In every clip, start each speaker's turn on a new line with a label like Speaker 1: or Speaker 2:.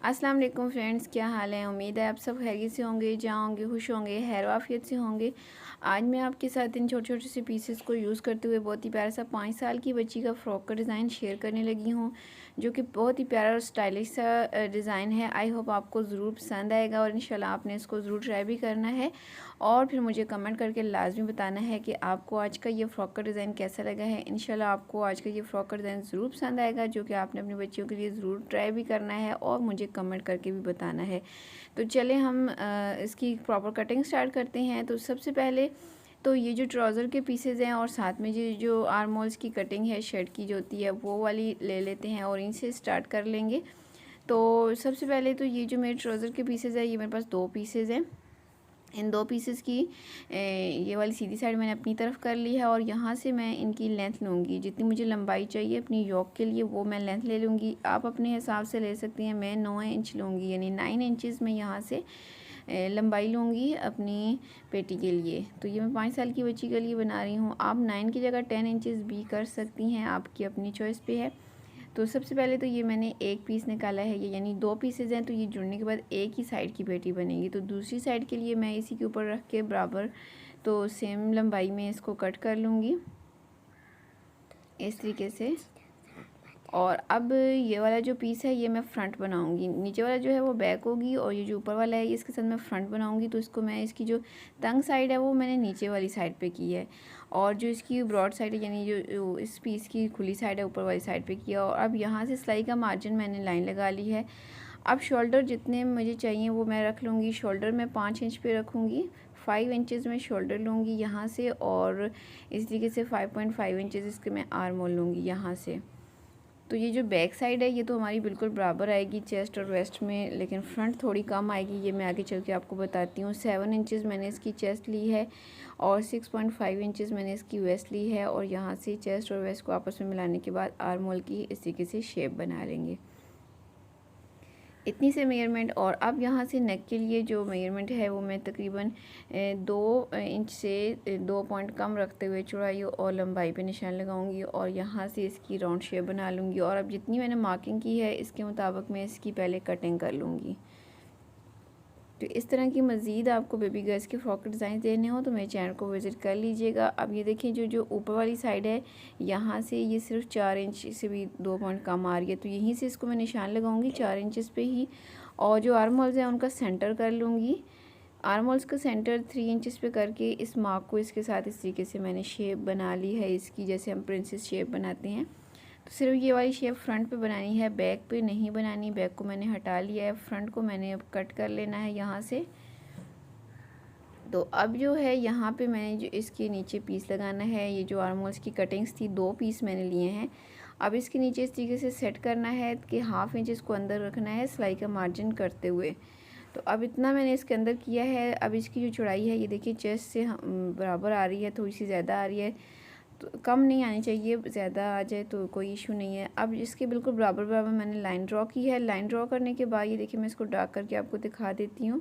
Speaker 1: अस्सलाम वालेकुम फ्रेंड्स, क्या हाल है। उम्मीद है आप सब खैरियत से होंगे, जहाँ होंगे खुश होंगे, खैर वाफियत से होंगे। आज मैं आपके साथ इन छोटे छोटे से पीसेस को यूज़ करते हुए बहुत ही प्यारा सा 5 साल की बच्ची का फ़्रॉक का डिज़ाइन शेयर करने लगी हूँ, जो कि बहुत ही प्यारा और स्टाइलिश सा डिज़ाइन है। आई होप आपको ज़रूर पसंद आएगा और इंशाल्लाह आपने इसको ज़रूर ट्राई भी करना है और फिर मुझे कमेंट करके लाजमी बताना है कि आपको आज का ये फ़्रॉक का डिज़ाइन कैसा लगा है। इंशाल्लाह आपको आज का ये फ़्रॉक का डिज़ाइन ज़रूर पसंद आएगा, जो कि आपने अपनी बच्चियों के लिए ज़रूर ट्राई भी करना है और मुझे कमेंट करके भी बताना है। तो चले हम इसकी प्रॉपर कटिंग स्टार्ट करते हैं। तो सबसे पहले तो ये जो ट्राउज़र के पीसेज हैं और साथ में जो आर्म होल्स की कटिंग है शर्ट की जो होती है वो वाली ले लेते हैं और इनसे स्टार्ट कर लेंगे। तो सबसे पहले तो ये जो मेरे ट्राउज़र के पीसेज है, ये मेरे पास 2 पीसेज हैं। इन 2 पीसेस की ये वाली सीधी साइड मैंने अपनी तरफ कर ली है और यहाँ से मैं इनकी लेंथ लूँगी। जितनी मुझे लंबाई चाहिए अपनी योक के लिए वो मैं लेंथ ले लूँगी। आप अपने हिसाब से ले सकती हैं। मैं 9 इंच लूँगी, यानी 9 इंचज़ मैं यहाँ से लंबाई लूँगी अपनी पेटी के लिए। तो ये मैं 5 साल की बच्ची के लिए बना रही हूँ। आप 9 की जगह 10 इंचज़ भी कर सकती हैं, आपकी अपनी चॉइस पे है। तो सबसे पहले तो ये मैंने एक पीस निकाला है, ये यानी 2 पीसेज हैं। तो ये जुड़ने के बाद एक ही साइड की पेटी बनेगी। तो दूसरी साइड के लिए मैं इसी के ऊपर रख के बराबर तो सेम लंबाई में इसको कट कर लूँगी इस तरीके से। और अब ये वाला जो पीस है ये मैं फ्रंट बनाऊंगी, नीचे वाला जो है वो बैक होगी और ये जो ऊपर वाला है इसके साथ मैं फ्रंट बनाऊंगी। तो इसको मैं इसकी जो तंग साइड है वो मैंने नीचे वाली साइड पे की है और जो इसकी ब्रॉड साइड है यानी जो इस पीस की खुली साइड है ऊपर वाली साइड पे किया। और अब यहाँ से सिलाई का मार्जिन मैंने लाइन लगा ली है। अब शोल्डर जितने मुझे चाहिए वो मैं रख लूँगी। शोल्डर मैं 5 इंच पे रखूँगी, 5 इंचज़ में शोल्डर लूँगी यहाँ से और इस तरीके से 5.5 इंचज़ इसके मैं आर्म होल लूँगी यहाँ से। तो ये जो बैक साइड है ये तो हमारी बिल्कुल बराबर आएगी चेस्ट और वेस्ट में, लेकिन फ्रंट थोड़ी कम आएगी। ये मैं आगे चल के आपको बताती हूँ। 7 इंचज़ मैंने इसकी चेस्ट ली है और 6.5 इंचज़ मैंने इसकी वेस्ट ली है और यहाँ से चेस्ट और वेस्ट को आपस में मिलाने के बाद आर्म होल की इस तरीके से शेप बना लेंगे, इतनी से मेजरमेंट। और अब यहाँ से नेक के लिए जो मेजरमेंट है वो मैं तकरीबन 2 इंच से 2 पॉइंट कम रखते हुए चौड़ाई और लंबाई पे निशान लगाऊंगी और यहाँ से इसकी राउंड शेप बना लूँगी। और अब जितनी मैंने मार्किंग की है इसके मुताबिक मैं इसकी पहले कटिंग कर लूँगी। तो इस तरह की मज़ीद आपको बेबी गर्ल्स के फ्रॉक डिज़ाइन देने हो तो मेरे चैनल को विज़िट कर लीजिएगा। अब ये देखिए जो ऊपर वाली साइड है यहाँ से ये सिर्फ 4 इंच से भी 2 पॉइंट कम आ रही है। तो यहीं से इसको मैं निशान लगाऊंगी 4 इंचज़ पे ही और जो आर्म होल्स हैं उनका सेंटर कर लूँगी। आर्म होल्स का सेंटर 3 इंचज़ पे करके इस मार्क को इसके साथ इस तरीके से मैंने शेप बना ली है इसकी, जैसे हम प्रिंसेस शेप बनाते हैं। तो सिर्फ ये वाली शेप फ्रंट पे बनानी है, बैक पे नहीं बनानी। बैक को मैंने हटा लिया है, फ्रंट को मैंने अब कट कर लेना है यहाँ से। तो अब जो है यहाँ पे मैंने जो इसके नीचे पीस लगाना है, ये जो आर्म होल्स की कटिंग्स थी 2 पीस मैंने लिए हैं। अब इसके नीचे इस तरीके से सेट करना है कि 1/2 इंच इसको अंदर रखना है सिलाई का मार्जिन करते हुए। तो अब इतना मैंने इसके अंदर किया है। अब इसकी जो चौड़ाई है ये देखिए चेस्ट से बराबर आ रही है, थोड़ी सी ज़्यादा आ रही है, तो कम नहीं आनी चाहिए, ज़्यादा आ जाए तो कोई इशू नहीं है। अब इसके बिल्कुल बराबर बराबर मैंने लाइन ड्रॉ की है। लाइन ड्रॉ करने के बाद ये देखिए मैं इसको ड्रा करके आपको दिखा देती हूँ।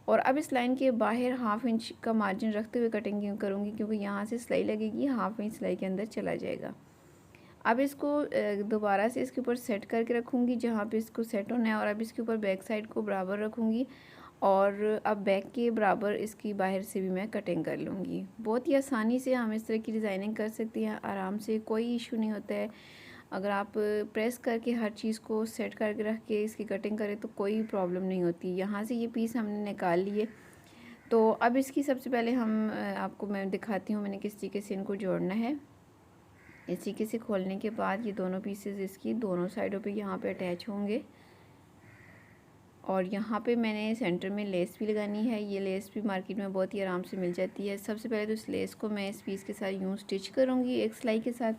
Speaker 1: और अब इस लाइन के बाहर 1/2 इंच का मार्जिन रखते हुए कटिंग करूँगी, क्योंकि यहाँ से सिलाई लगेगी, 1/2 इंच सिलाई के अंदर चला जाएगा। अब इसको दोबारा से इसके ऊपर सेट करके रखूँगी जहाँ पे इसको सेट होना है और अब इसके ऊपर बैक साइड को बराबर रखूँगी और अब बैक के बराबर इसकी बाहर से भी मैं कटिंग कर लूँगी। बहुत ही आसानी से हम इस तरह की डिज़ाइनिंग कर सकती हैं आराम से, कोई इशू नहीं होता है। अगर आप प्रेस करके हर चीज़ को सेट करके रख के इसकी कटिंग करें तो कोई प्रॉब्लम नहीं होती। यहाँ से ये पीस हमने निकाल लिए। तो अब इसकी सबसे पहले हम आपको मैं दिखाती हूँ मैंने किस तरीके से इनको जोड़ना है। इस तरीके से खोलने के बाद ये दोनों पीसेस इसकी दोनों साइडों पे यहाँ पे अटैच होंगे और यहाँ पे मैंने सेंटर में लेस भी लगानी है। ये लेस भी मार्केट में बहुत ही आराम से मिल जाती है। सबसे पहले तो इस लेस को मैं इस पीस के साथ यूँ स्टिच करूँगी एक सिलाई के साथ।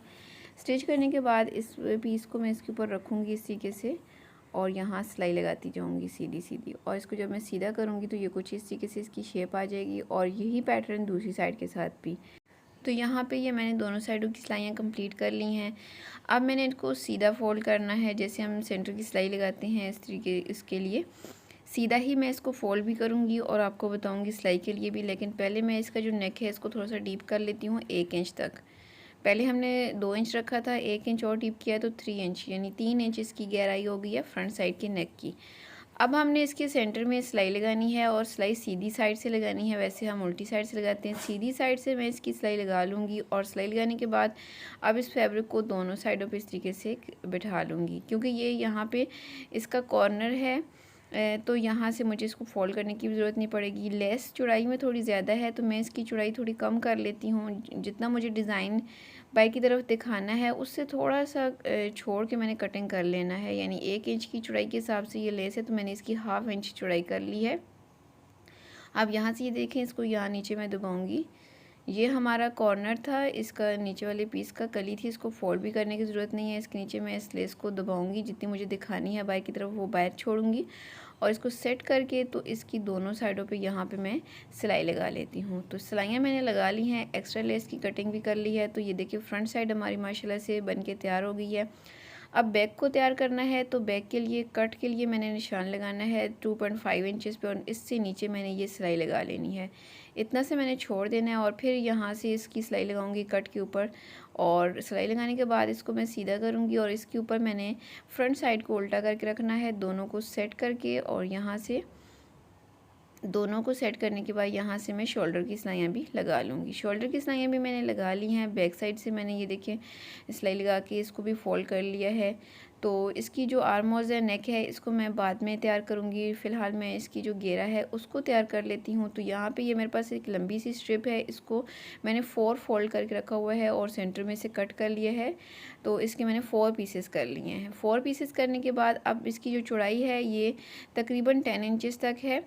Speaker 1: स्टिच करने के बाद इस पीस को मैं इसके ऊपर रखूँगी इस तरीके से और यहाँ सिलाई लगाती जाऊँगी सीधी सीधी। और इसको जब मैं सीधा करूँगी तो ये कुछ इस तरीके से इसकी शेप आ जाएगी और यही पैटर्न दूसरी साइड के साथ भी। तो यहाँ पे ये मैंने दोनों साइडों की सिलाइयाँ कंप्लीट कर ली हैं। अब मैंने इनको सीधा फोल्ड करना है, जैसे हम सेंटर की सिलाई लगाते हैं इस तरीके, इसके लिए सीधा ही मैं इसको फोल्ड भी करूँगी और आपको बताऊँगी सिलाई के लिए भी। लेकिन पहले मैं इसका जो नेक है इसको थोड़ा सा डीप कर लेती हूँ 1 इंच तक। पहले हमने 2 इंच रखा था, 1 इंच और टिप किया तो 3 इंच, यानी 3 इंच इसकी गहराई हो गई है फ्रंट साइड की नेक की। अब हमने इसके सेंटर में सिलाई लगानी है और सिलाई सीधी साइड से लगानी है, वैसे हम उल्टी साइड से लगाते हैं। सीधी साइड से मैं इसकी सिलाई लगा लूँगी और सिलाई लगाने के बाद अब इस फैब्रिक को दोनों साइडों पे इस तरीके से बिठा लूँगी, क्योंकि ये यहाँ पे इसका कॉर्नर है तो यहाँ से मुझे इसको फोल्ड करने की ज़रूरत नहीं पड़ेगी। लेस चौड़ाई में थोड़ी ज़्यादा है तो मैं इसकी चौड़ाई थोड़ी कम कर लेती हूँ। जितना मुझे डिज़ाइन बाई की तरफ दिखाना है उससे थोड़ा सा छोड़ के मैंने कटिंग कर लेना है, यानी 1 इंच की चौड़ाई के हिसाब से ये लेस है तो मैंने इसकी 1/2 इंच चौड़ाई कर ली है। अब यहाँ से ये देखें, इसको यहाँ नीचे मैं दबाऊँगी। ये हमारा कॉर्नर था, इसका नीचे वाले पीस का कली थी, इसको फोल्ड भी करने की ज़रूरत नहीं है। इसके नीचे मैं इस लेस को दबाऊंगी, जितनी मुझे दिखानी है बाई की तरफ वो बाहर छोड़ूंगी और इसको सेट करके तो इसकी दोनों साइडों पे यहाँ पे मैं सिलाई लगा लेती हूँ। तो सिलाइयाँ मैंने लगा ली हैं, एक्स्ट्रा लेस की कटिंग भी कर ली है। तो ये देखिए फ्रंट साइड हमारी माशाल्लाह से बन के तैयार हो गई है। अब बैक को तैयार करना है तो बैक के लिए कट के लिए मैंने निशान लगाना है 2.5 इंचज़ पे और इससे नीचे मैंने ये सिलाई लगा लेनी है। इतना से मैंने छोड़ देना है और फिर यहाँ से इसकी सिलाई लगाऊंगी कट के ऊपर और सिलाई लगाने के बाद इसको मैं सीधा करूँगी और इसके ऊपर मैंने फ्रंट साइड को उल्टा करके रखना है, दोनों को सेट करके और यहाँ से दोनों को सेट करने के बाद यहाँ से मैं शोल्डर की सिलाइयाँ भी लगा लूँगी। शोल्डर की सिलाइयाँ भी मैंने लगा ली हैं। बैक साइड से मैंने ये देखिए सिलाई लगा के इसको भी फोल्ड कर लिया है। तो इसकी जो आर्मोज़ है, नेक है, इसको मैं बाद में तैयार करूँगी। फ़िलहाल मैं इसकी जो घेरा है उसको तैयार कर लेती हूँ। तो यहाँ पे ये मेरे पास एक लंबी सी स्ट्रिप है, इसको मैंने 4 फोल्ड करके रखा हुआ है और सेंटर में से कट कर लिया है। तो इसके मैंने 4 पीसेस कर लिए हैं। 4 पीसेस करने के बाद अब इसकी जो चौड़ाई है ये तकरीबन 10 इंचज़ तक है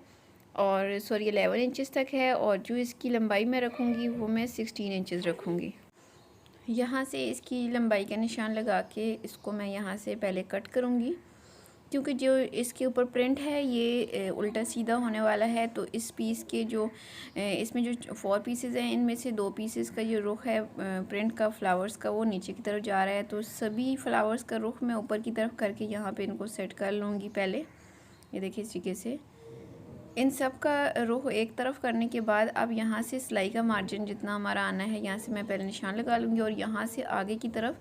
Speaker 1: और सॉरी 11 इंचज़ तक है और जो इसकी लंबाई मैं रखूँगी वो मैं 16 इंचज़ रखूँगी। यहाँ से इसकी लंबाई का निशान लगा के इसको मैं यहाँ से पहले कट करूँगी, क्योंकि जो इसके ऊपर प्रिंट है ये उल्टा सीधा होने वाला है। तो इस पीस के जो इसमें जो 4 पीसेस हैं इनमें से 2 पीसेस का जो रुख है प्रिंट का फ्लावर्स का वो नीचे की तरफ जा रहा है। तो सभी फ्लावर्स का रुख मैं ऊपर की तरफ करके यहाँ पे इनको सेट कर लूँगी। पहले ये देखिए इस तरीके से इन सब का रुख एक तरफ करने के बाद अब यहाँ से सिलाई का मार्जिन जितना हमारा आना है यहाँ से मैं पहले निशान लगा लूँगी और यहाँ से आगे की तरफ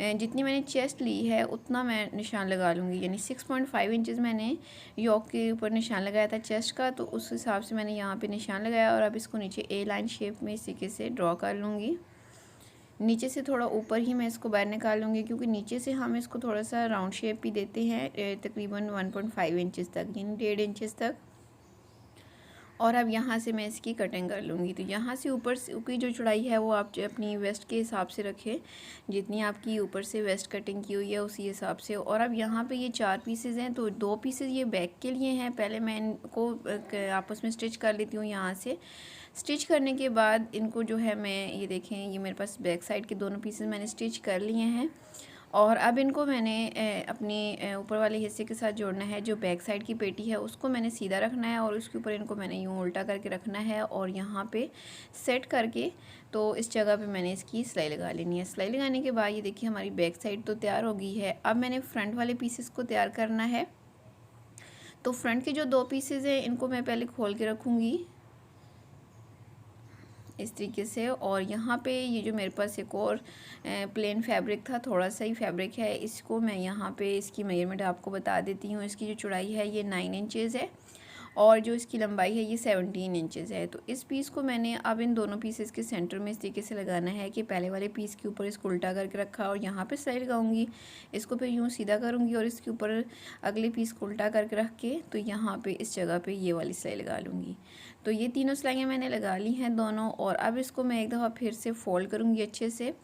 Speaker 1: जितनी मैंने चेस्ट ली है उतना मैं निशान लगा लूँगी, यानी 6.5 इंचज़ मैंने योक के ऊपर निशान लगाया था चेस्ट का, तो उस हिसाब से मैंने यहाँ पे निशान लगाया और अब इसको नीचे ए लाइन शेप में इस तरीके से ड्रॉ कर लूँगी। नीचे से थोड़ा ऊपर ही मैं इसको बाहर निकाल लूँगी, क्योंकि नीचे से हम इसको थोड़ा सा राउंड शेप भी देते हैं तकरीबन 1.5 इंचज़ तक, यानी 1.5 इंचज़ तक। और अब यहाँ से मैं इसकी कटिंग कर लूँगी। तो यहाँ से ऊपर की जो चौड़ाई है वो आप अपनी वेस्ट के हिसाब से रखें, जितनी आपकी ऊपर से वेस्ट कटिंग की हुई है उसी हिसाब से। और अब यहाँ पे ये 4 पीसेस हैं तो 2 पीसेस ये बैक के लिए हैं। पहले मैं इनको आपस में स्टिच कर लेती हूँ। यहाँ से स्टिच करने के बाद इनको जो है मैं ये देखें, ये मेरे पास बैक साइड के दोनों पीसेस मैंने स्टिच कर लिए हैं और अब इनको मैंने अपने ऊपर वाले हिस्से के साथ जोड़ना है। जो बैक साइड की पेटी है उसको मैंने सीधा रखना है और उसके ऊपर इनको मैंने यूँ उल्टा करके रखना है और यहाँ पे सेट करके तो इस जगह पे मैंने इसकी सिलाई लगा लेनी है। सिलाई लगाने के बाद ये देखिए हमारी बैक साइड तो तैयार हो गई है। अब मैंने फ्रंट वाले पीसेस को तैयार करना है। तो फ्रंट के जो 2 पीसेस हैं इनको मैं पहले खोल के रखूँगी इस तरीके से। और यहाँ पे ये जो मेरे पास एक और प्लेन फैब्रिक था, थोड़ा सा ही फैब्रिक है, इसको मैं यहाँ पे इसकी मेजरमेंट आपको बता देती हूँ। इसकी जो चौड़ाई है ये 9 इंचज़ है और जो इसकी लंबाई है ये 17 इंचज़ है। तो इस पीस को मैंने अब इन दोनों पीसेस के सेंटर में इस तरीके से लगाना है कि पहले वाले पीस के ऊपर इसको उल्टा करके रखा और यहाँ पे सिलाई लगाऊंगी, इसको फिर यूँ सीधा करूँगी और इसके ऊपर अगले पीस को उल्टा करके रख के तो यहाँ पे इस जगह पे ये वाली सिलाई लगा लूँगी। तो ये तीनों सिलाइयाँ मैंने लगा ली हैं दोनों। और अब इसको मैं एक दफ़ा फिर से फोल्ड करूँगी अच्छे से।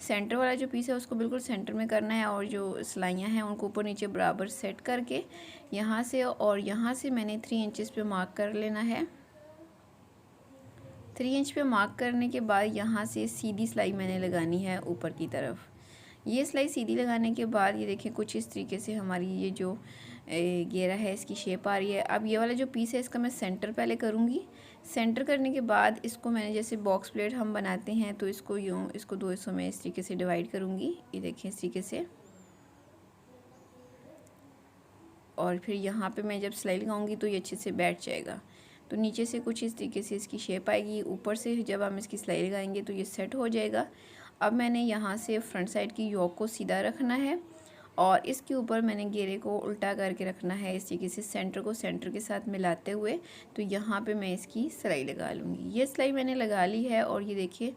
Speaker 1: सेंटर वाला जो पीस है उसको बिल्कुल सेंटर में करना है और जो सिलाइयाँ हैं उनको ऊपर नीचे बराबर सेट करके यहाँ से और यहाँ से मैंने 3 इंचज़ पे मार्क कर लेना है। 3 इंच पे मार्क करने के बाद यहाँ से सीधी सिलाई मैंने लगानी है ऊपर की तरफ। ये सिलाई सीधी लगाने के बाद ये देखिए कुछ इस तरीके से हमारी ये जो घेरा है इसकी शेप आ रही है। अब ये वाला जो पीस है इसका मैं सेंटर पहले करूँगी। सेंटर करने के बाद इसको मैंने जैसे बॉक्स प्लेट हम बनाते हैं तो इसको यूँ इसको 2 हिस्सों में इस तरीके से डिवाइड करूँगी, ये देखिए इस तरीके से। और फिर यहाँ पे मैं जब सिलाई लगाऊंगी तो ये अच्छे से बैठ जाएगा। तो नीचे से कुछ इस तरीके से इसकी शेप आएगी, ऊपर से जब हम इसकी सिलाई लगाएंगे तो ये सेट हो जाएगा। अब मैंने यहाँ से फ्रंट साइड की योक को सीधा रखना है और इसके ऊपर मैंने घेरे को उल्टा करके रखना है इस तरीके से, सेंटर को सेंटर के साथ मिलाते हुए। तो यहाँ पे मैं इसकी सिलाई लगा लूँगी। ये सिलाई मैंने लगा ली है और ये देखिए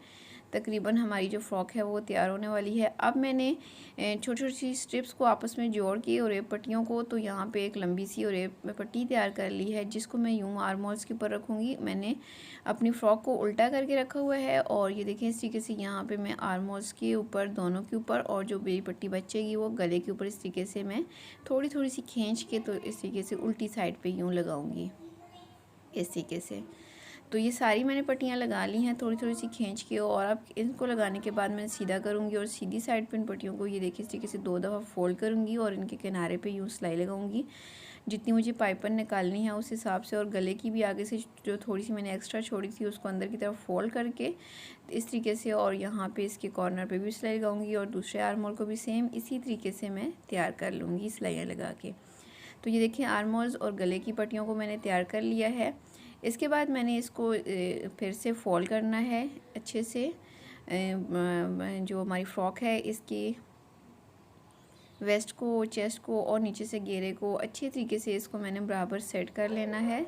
Speaker 1: तकरीबन हमारी जो फ्रॉक है वो तैयार होने वाली है। अब मैंने छोटी छोटी स्ट्रिप्स को आपस में जोड़ के और रेप पट्टियों को, तो यहाँ पे एक लंबी सी और रेप पट्टी तैयार कर ली है जिसको मैं यूँ आर्म होल्स के ऊपर रखूँगी। मैंने अपनी फ़्रॉक को उल्टा करके रखा हुआ है और ये देखें इस तरीके से यहाँ पे मैं आर्म होल्स के ऊपर, दोनों के ऊपर, और जो मेरी पट्टी बचेगी वो गले के ऊपर इस तरीके से मैं थोड़ी थोड़ी सी खींच के, तो इस तरीके से उल्टी साइड पे यूँ लगाऊंगी इस तरीके से। तो ये सारी मैंने पट्टियाँ लगा ली हैं थोड़ी थोड़ी सी खींच के, और अब इनको लगाने के बाद मैं सीधा करूँगी और सीधी साइड पे इन पट्टियों को ये देखिए इस तरीके से 2 दफ़ा फोल्ड करूँगी और इनके किनारे पे यूँ सिलाई लगाऊँगी जितनी मुझे पाइपन निकालनी है उस हिसाब से। और गले की भी आगे से जो थोड़ी सी मैंने एक्स्ट्रा छोड़ी थी उसको अंदर की तरफ फोल्ड करके इस तरीके से, और यहाँ पे इसके कॉर्नर पे भी सिलाई लगाऊंगी और दूसरे आर्म होल को भी सेम इसी तरीके से मैं तैयार कर लूँगी सिलाइयाँ लगा के। तो ये देखिए आर्म होल्स और गले की पट्टियों को मैंने तैयार कर लिया है। इसके बाद मैंने इसको फिर से फोल्ड करना है अच्छे से। जो हमारी फ़्रॉक है इसकी वेस्ट को, चेस्ट को और नीचे से घेरे को अच्छी तरीके से इसको मैंने बराबर सेट कर लेना है।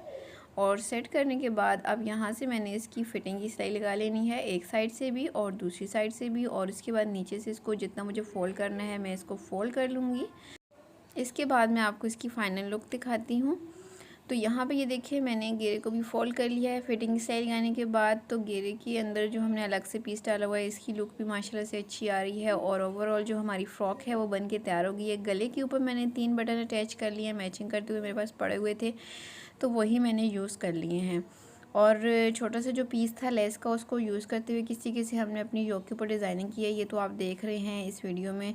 Speaker 1: और सेट करने के बाद अब यहाँ से मैंने इसकी फ़िटिंग की सिलाई लगा लेनी है, एक साइड से भी और दूसरी साइड से भी। और इसके बाद नीचे से इसको जितना मुझे फ़ोल्ड करना है मैं इसको फ़ोल्ड कर लूँगी। इसके बाद मैं आपको इसकी फ़ाइनल लुक दिखाती हूँ। तो यहाँ पे ये देखिए मैंने घेरे को भी फोल्ड कर लिया है फिटिंग की सिलाई लगाने के बाद। तो घेरे के अंदर जो हमने अलग से पीस डाला हुआ है इसकी लुक भी माशाल्लाह से अच्छी आ रही है। और ओवरऑल जो हमारी फ़्रॉक है वो बन के तैयार हो गई है। गले के ऊपर मैंने 3 बटन अटैच कर लिए हैं, मैचिंग करते हुए मेरे पास पड़े हुए थे तो वही मैंने यूज़ कर लिए हैं। और छोटा सा जो पीस था लेस का उसको यूज़ करते हुए किस तरीके से हमने अपनी योक के ऊपर डिज़ाइनिंग की है ये तो आप देख रहे हैं इस वीडियो में।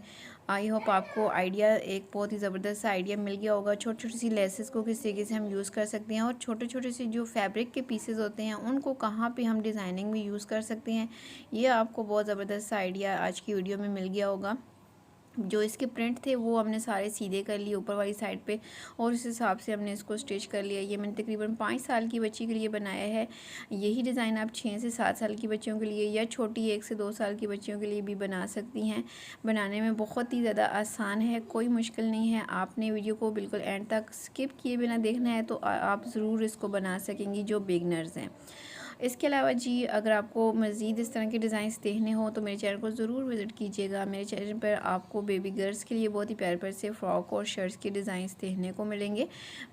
Speaker 1: आई होप आपको आइडिया, एक बहुत ही ज़बरदस्त आइडिया मिल गया होगा छोटी छोटी सी लेसेस को किस तरीके से हम यूज़ कर सकते हैं और छोटे छोटे से जो फैब्रिक के पीसेस होते हैं उनको कहाँ पे हम डिज़ाइनिंग में यूज़ कर सकते हैं। ये आपको बहुत ज़बरदस्त आइडिया आज की वीडियो में मिल गया होगा। जो इसके प्रिंट थे वो हमने सारे सीधे कर लिए ऊपर वाली साइड पे और उस हिसाब से हमने इसको स्टिच कर लिया। ये मैंने तकरीबन 5 साल की बच्ची के लिए बनाया है। यही डिज़ाइन आप 6 से 7 साल की बच्चियों के लिए या छोटी 1 से 2 साल की बच्चियों के लिए भी बना सकती हैं। बनाने में बहुत ही ज़्यादा आसान है, कोई मुश्किल नहीं है। आपने वीडियो को बिल्कुल एंड तक स्किप किए बिना देखना है तो आप ज़रूर इसको बना सकेंगी जो बिगनर्स हैं। इसके अलावा जी अगर आपको मज़ीद इस तरह के डिज़ाइंस देखने हो तो मेरे चैनल को ज़रूर विज़िट कीजिएगा। मेरे चैनल पर आपको बेबी गर्ल्स के लिए बहुत ही प्यारे प्यारे से फ़्रॉक और शर्ट्स के डिज़ाइंस देखने को मिलेंगे।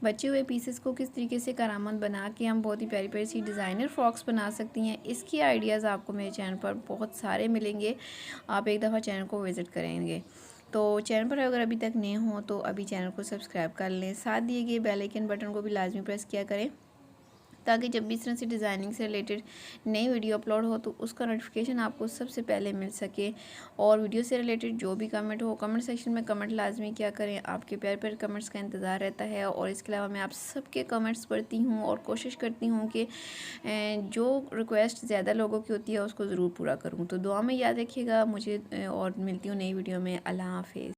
Speaker 1: बचे हुए पीसेस को किस तरीके से करामत बना के हम बहुत ही प्यारी प्यारी सी डिज़ाइनर फ़्रॉक्स बना सकती हैं, इसकी आइडियाज़ आपको मेरे चैनल पर बहुत सारे मिलेंगे। आप एक दफ़ा चैनल को विज़िट करेंगे। तो चैनल पर अगर अभी तक नए हों तो अभी चैनल को सब्सक्राइब कर लें, साथ दिए गए बेल आइकन बटन को भी लाजमी प्रेस किया करें ताकि जब भी इस तरह से डिज़ाइनिंग से रिलेटेड नई वीडियो अपलोड हो तो उसका नोटिफिकेशन आपको सबसे पहले मिल सके। और वीडियो से रिलेटेड जो भी कमेंट हो कमेंट सेक्शन में कमेंट लाजमी क्या करें, आपके प्यार प्यारे कमेंट्स का इंतज़ार रहता है। और इसके अलावा मैं आप सबके कमेंट्स पढ़ती हूँ और कोशिश करती हूँ कि जो रिक्वेस्ट ज़्यादा लोगों की होती है उसको ज़रूर पूरा करूँ। तो दुआ में याद रखिएगा मुझे और मिलती हूँ नई वीडियो में। अल्लाह हाफिज़।